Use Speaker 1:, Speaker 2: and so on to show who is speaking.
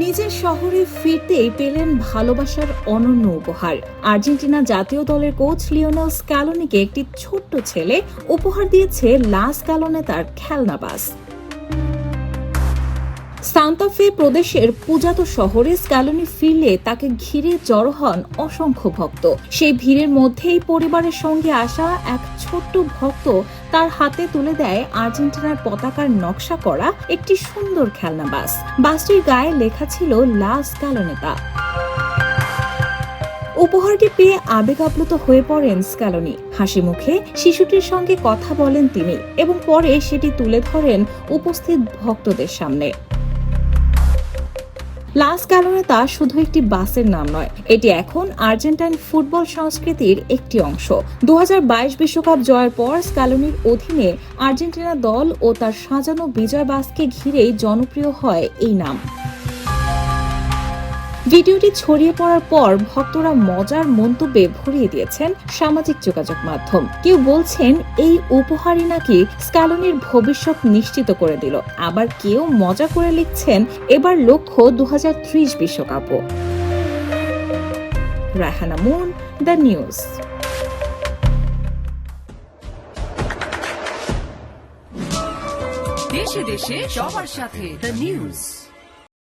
Speaker 1: নিজের শহরে ফিরতেই পেলেন ভালোবাসার অনন্য উপহার। আর্জেন্টিনা জাতীয় দলের কোচ লিওনেল স্ক্যালোনিকে একটি ছোট্ট ছেলে উপহার দিয়েছে লা স্ক্যালোনে তার খেলনা বাস। সান্তা ফে প্রদেশের পূজাতো শহরে স্ক্যালোনি ফিরলে তাকে ঘিরে জড়ো হন অসংখ্য ভক্ত। সেই ভিড়ের মধ্যেই পরিবারের সঙ্গে আসা এক ছোট্ট ভক্ত তার হাতে তুলে দেয় আর্জেন্টিনার পতাকার নকশা করা একটি সুন্দর খেলনা বাস। বাসটির গায়ে লেখা ছিল লা স্ক্যালোনেতা। উপহারটি পেয়ে আবেগ আপ্লুত হয়ে পড়েন স্ক্যালোনি। হাসি মুখে শিশুটির সঙ্গে কথা বলেন তিনি এবং পরে সেটি তুলে ধরেন উপস্থিত ভক্তদের সামনে। লা স্ক্যালোনেতা শুধু একটি বাসের নাম নয়, এটি এখন আর্জেন্টাইন ফুটবল সংস্কৃতির একটি অংশ। 2022 বিশ্বকাপ জয়ের পর স্ক্যালোনির অধীনে আর্জেন্টিনা দল ও তার সাজানো বিজয় বাসকে ঘিরেই জনপ্রিয় হয় এই নাম। ভিডিওটি ছড়িয়ে পড়ার পর ভক্তরা মজার মন্তব্যে ভরিয়ে দিয়েছেন সামাজিক যোগাযোগ মাধ্যম। কেউ বলছেন এই উপহারই নাকি স্ক্যালোনির ভবিষ্যৎ নিশ্চিত করে দিল, আবার কেউ মজা করে লিখছেন এবার লক্ষ্য 2030 বিশ্বকাপও। Raihana Moon, the news.
Speaker 2: দেশে দেশে সবার সাথে দ্য নিউজ।